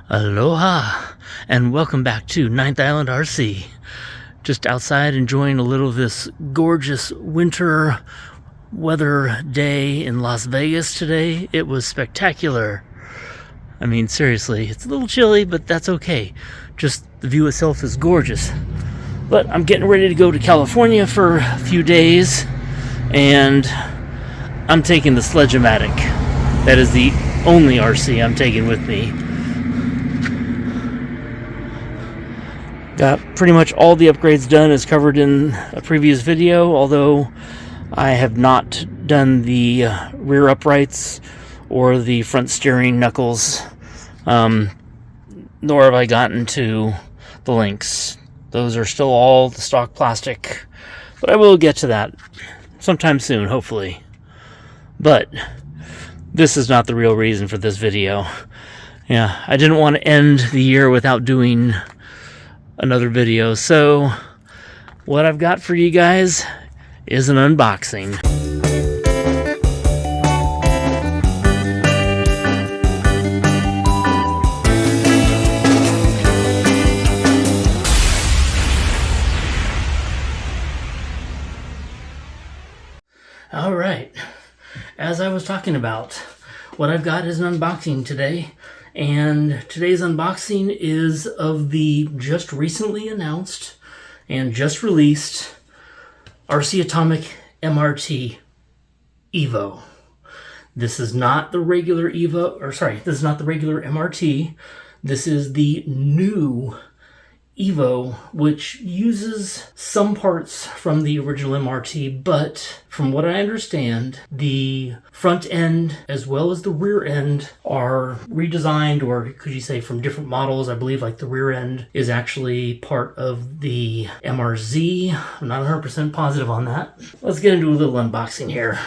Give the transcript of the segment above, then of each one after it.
Aloha, and welcome back to Ninth Island RC. Just outside enjoying a little of this gorgeous winter weather day in Las Vegas today. It was spectacular. I mean, seriously, it's a little chilly, but that's okay. Just the view itself is gorgeous. But I'm getting ready to go to California for a few days, and I'm taking the Sledge-O-Matic. That is the only RC I'm taking with me. Got pretty much all the upgrades done as covered in a previous video, although I have not done the rear uprights or the front steering knuckles, nor have I gotten to the links. Those are still all the stock plastic, but I will get to that sometime soon, hopefully. But this is not the real reason for this video. Yeah, I didn't want to end the year without doing another video, so what I've got for you guys is an unboxing. All right, as I was talking about, what I've got is an unboxing today. And today's unboxing is of the just recently announced and just released RC Atomic MRT EVO. This is not the regular EVO, this is not the regular MRT. This is the new EVO, which uses some parts from the original MRT, but from what I understand, the front end as well as the rear end are redesigned, or could you say from different models. I believe like the rear end is actually part of the MRZ. I'm not 100% positive on that. Let's get into a little unboxing here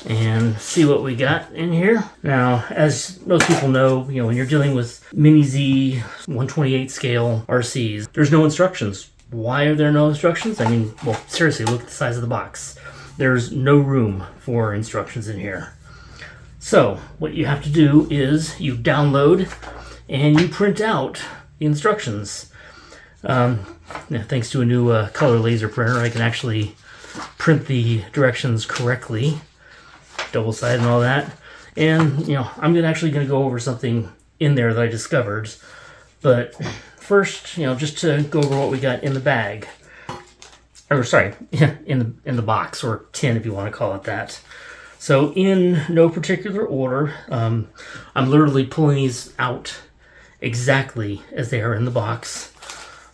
and see what we got in here. Now, as most people know, when you're dealing with Mini Z 128 scale RCs, there's no instructions. Why are there no instructions? I mean, well, seriously, look at the size of the box. There's no room for instructions in here. So, what you have to do is you download and you print out the instructions. Thanks to a new color laser printer, I can actually print the directions correctly, double-sided and all that. And I'm actually going to go over something in there that I discovered. But first, just to go over what we got in the bag, or sorry, in the box, or tin if you want to call it that. So in no particular order, I'm literally pulling these out exactly as they are in the box.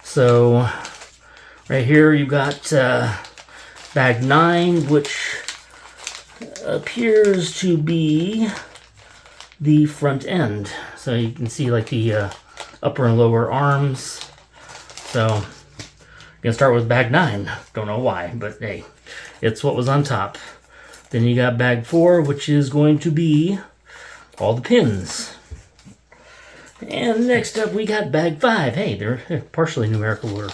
So right here you've got bag 9, which appears to be the front end. So you can see like the upper and lower arms. So I'm gonna start with bag 9. Don't know why, but hey, it's what was on top. Then you got bag 4, which is going to be all the pins. And next up we got bag 5. Hey, they're partially numerical order.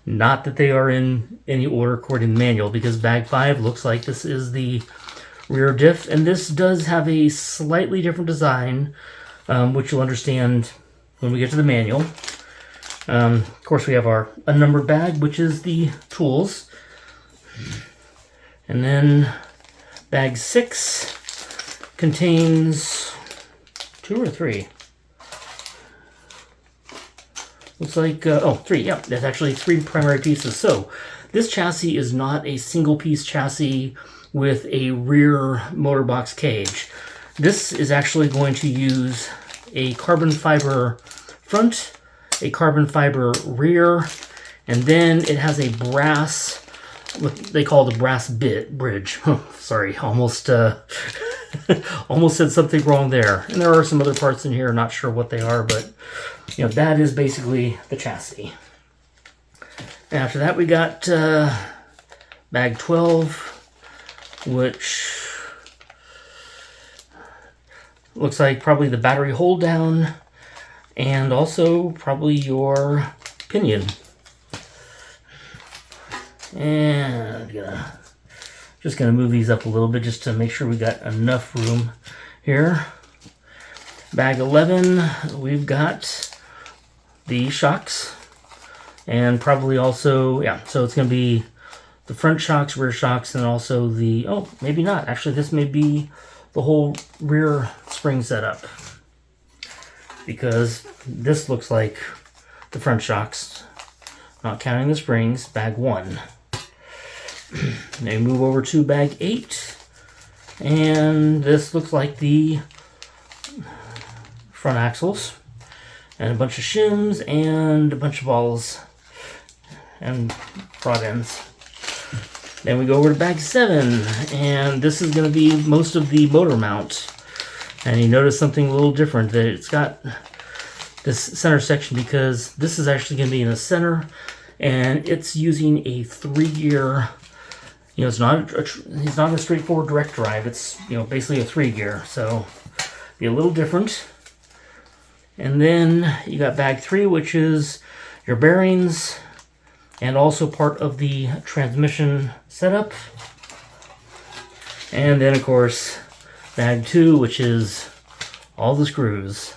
Not that they are in any order according to the manual, because bag 5 looks like this is the rear diff, and this does have a slightly different design, which you'll understand when we get to the manual. Of course, we have our unnumbered bag, which is the tools. And then bag 6 contains 2 or 3. Looks like, 3, yeah, that's actually 3 primary pieces. So this chassis is not a single piece chassis with a rear motor box cage. This is actually going to use a carbon fiber front, a carbon fiber rear, and then it has a brass, what they call the brass bridge. Sorry, almost almost said something wrong there. And there are some other parts in here, not sure what they are, but that is basically the chassis. After that we got bag 12, which looks like probably the battery hold down and also probably your pinion. And just gonna move these up a little bit just to make sure we got enough room here. Bag 11, we've got the shocks, and probably also, yeah, so it's going to be the front shocks, rear shocks, and also the, oh, maybe not. Actually, this may be the whole rear spring setup, because this looks like the front shocks, not counting the springs. Bag 1. Then move over to bag 8, and this looks like the front axles, and a bunch of shims, and a bunch of balls, and rod ends. Then we go over to bag 7, and this is going to be most of the motor mount. And you notice something a little different, that it's got this center section, because this is actually going to be in the center, and it's using a 3-gear. You know, it's not a straightforward direct drive. It's, you know, basically a 3-gear, so be a little different. And then you got bag 3, which is your bearings, and also part of the transmission setup. And then, of course, bag 2, which is all the screws.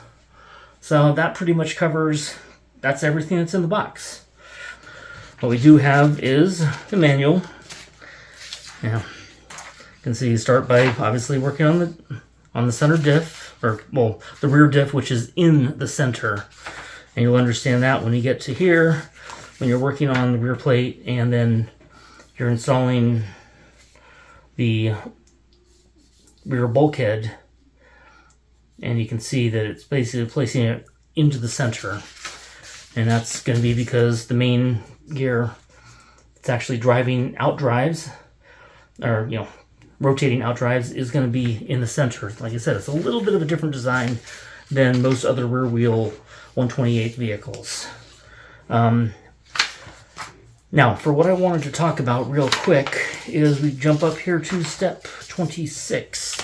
So that pretty much covers, that's everything that's in the box. What we do have is the manual. Yeah, you can see you start by obviously working on the center diff, or, well, the rear diff, which is in the center. And you'll understand that when you get to here, when you're working on the rear plate, and then you're installing the rear bulkhead, and you can see that it's basically placing it into the center. And that's going to be because the main gear, it's actually driving out drives, or, you know, rotating out drives, is going to be in the center. Like I said, it's a little bit of a different design than most other rear wheel 128 vehicles. Now, for what I wanted to talk about real quick is we jump up here to step 26.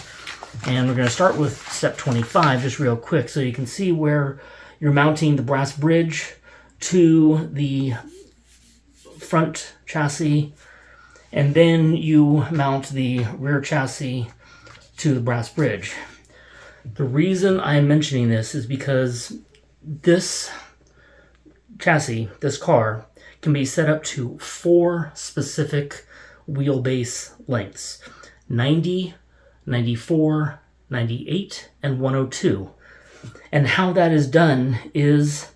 And we're going to start with step 25 just real quick, so you can see where you're mounting the brass bridge to the front chassis, and then you mount the rear chassis to the brass bridge. The reason I'm mentioning this is because this chassis, this car, can be set up to 4 specific wheelbase lengths: 90, 94, 98, and 102. And how that is done is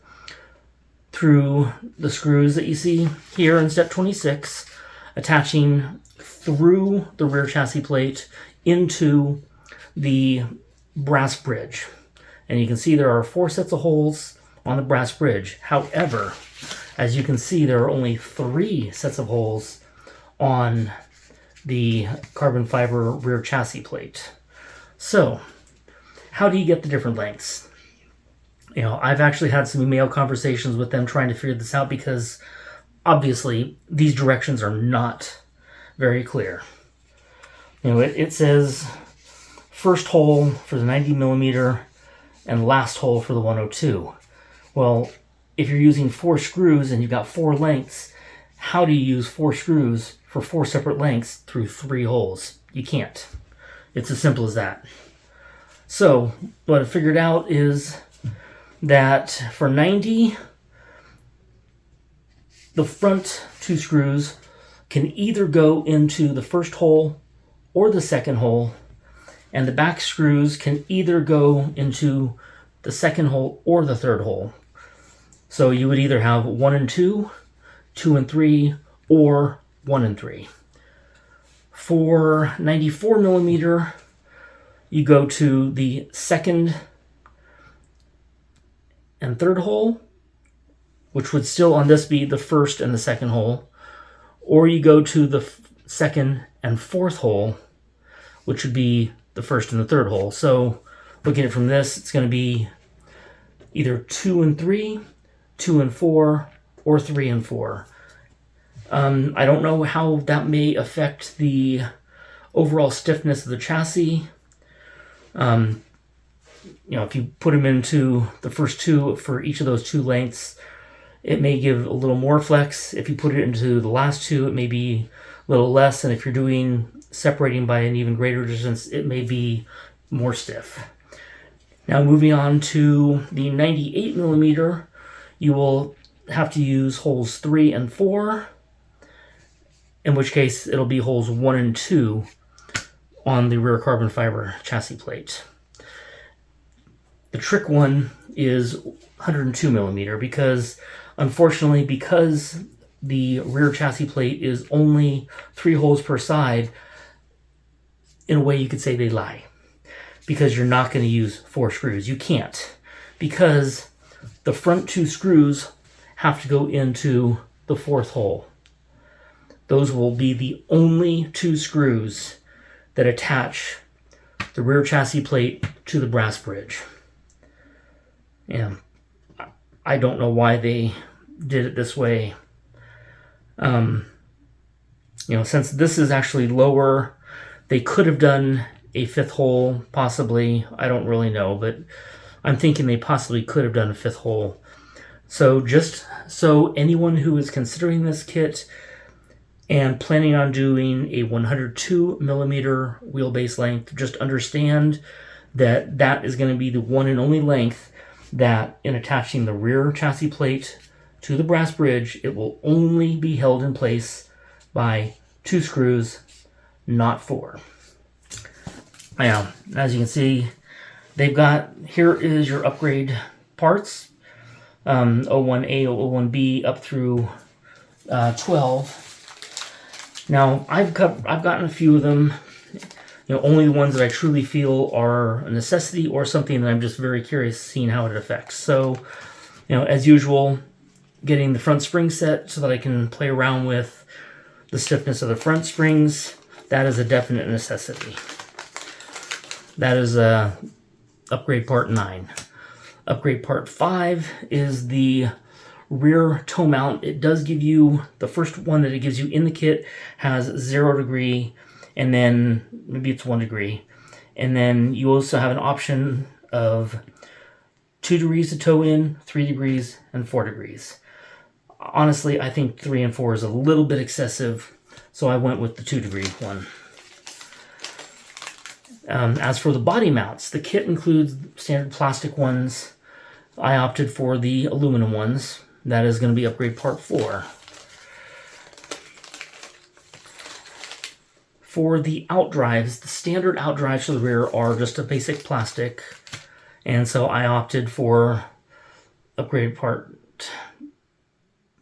through the screws that you see here in step 26, attaching through the rear chassis plate into the brass bridge. And you can see there are 4 sets of holes on the brass bridge. However, as you can see, there are only 3 sets of holes on the carbon fiber rear chassis plate. So, how do you get the different lengths? You know, I've actually had some email conversations with them trying to figure this out, because obviously these directions are not very clear. You know, it says first hole for the 90 millimeter and last hole for the 102. Well, if you're using 4 screws and you've got 4 lengths, how do you use 4 screws for 4 separate lengths through 3 holes? You can't. It's as simple as that. So what I figured out is that for 90, the front 2 screws can either go into the first hole or the second hole, and the back screws can either go into the second hole or the third hole. So you would either have 1 and 2, 2 and 3, or 1 and 3. For 94 millimeter, you go to the second and third hole, which would still on this be the first and the second hole, or you go to the second and fourth hole, which would be the first and the third hole. So looking at it from this, it's going to be either 2 and 3, 2 and 4, or 3 and 4. I don't know how that may affect the overall stiffness of the chassis. You know, if you put them into the first 2 for each of those 2 lengths, it may give a little more flex. If you put it into the last 2, it may be a little less. And if you're doing separating by an even greater distance, it may be more stiff. Now moving on to the 98 millimeter, you will have to use holes 3 and 4, in which case it'll be holes 1 and 2 on the rear carbon fiber chassis plate. The trick one is 102 millimeter because, unfortunately, because the rear chassis plate is only 3 holes per side, in a way you could say they lie. Because you're not going to use 4 screws. You can't. Because the front 2 screws have to go into the 4th hole. Those will be the only 2 screws that attach the rear chassis plate to the brass bridge. Yeah, I don't know why they did it this way. Since this is actually lower, they could have done a 5th hole, possibly. I don't really know, but I'm thinking they possibly could have done a 5th hole. So just so anyone who is considering this kit and planning on doing a 102 millimeter wheelbase length, just understand that that is going to be the one and only length that, in attaching the rear chassis plate to the brass bridge, it will only be held in place by 2 screws, not 4. Now, as you can see, they've got, here is your upgrade parts, 01A, 01B, up through 12. Now, I've gotten a few of them, only the ones that I truly feel are a necessity or something that I'm just very curious seeing how it affects. So, as usual, getting the front spring set so that I can play around with the stiffness of the front springs, that is a definite necessity. That is upgrade part 9. Upgrade part 5 is the rear toe mount. It does give you, the first one that it gives you in the kit has 0 degree, and then maybe it's 1 degree. And then you also have an option of 2 degrees to toe in, 3 degrees, and 4 degrees. Honestly, I think 3 and 4 is a little bit excessive, so I went with the 2 degree one. As for the body mounts, the kit includes standard plastic ones. I opted for the aluminum ones. That is going to be upgrade part 4. For the outdrives, the standard outdrives for the rear are just a basic plastic. And so I opted for upgrade part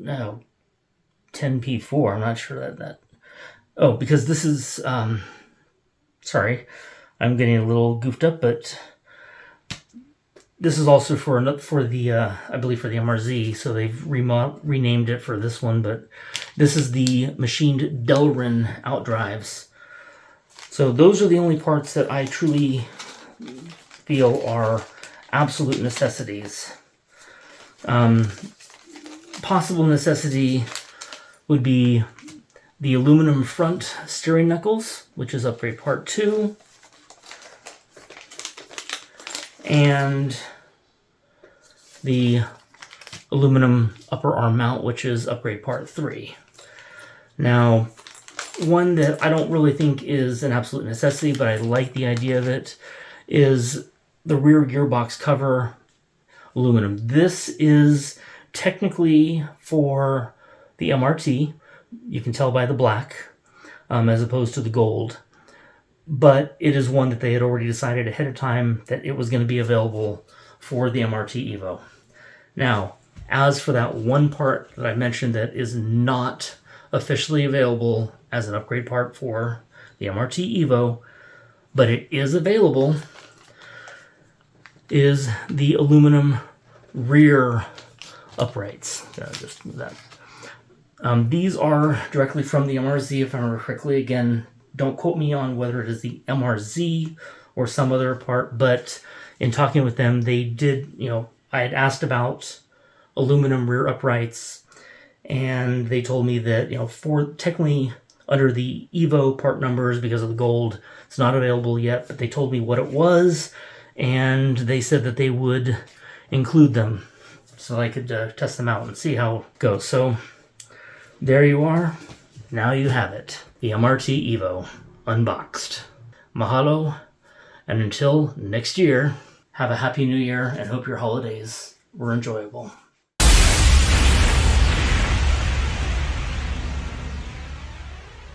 10P4. I'm not sure that. Oh, because this is, sorry, I'm getting a little goofed up, but this is also for the, I believe for the MRZ, so they've renamed it for this one, but this is the machined Delrin outdrives. So those are the only parts that I truly feel are absolute necessities. Possible necessity would be the aluminum front steering knuckles, which is upgrade part 2. And the aluminum upper arm mount, which is upgrade part 3. Now, one that I don't really think is an absolute necessity, but I like the idea of it, is the rear gearbox cover aluminum. This is technically for the MRT. You can tell by the black, as opposed to the gold. But it is one that they had already decided ahead of time that it was going to be available for the MRT EVO. Now, as for that one part that I mentioned that is not officially available as an upgrade part for the MRT EVO, but it is available, is the aluminum rear uprights. Just that. These are directly from the MRZ, if I remember correctly. Again, don't quote me on whether it is the MRZ or some other part, but in talking with them, they did, I had asked about aluminum rear uprights, and they told me that, for technically under the EVO part numbers, because of the gold, it's not available yet, but they told me what it was, and they said that they would include them so I could test them out and see how it goes. So there you are. Now you have it. The MRT EVO unboxed. Mahalo, and until next year. Have a happy new year and hope your holidays were enjoyable.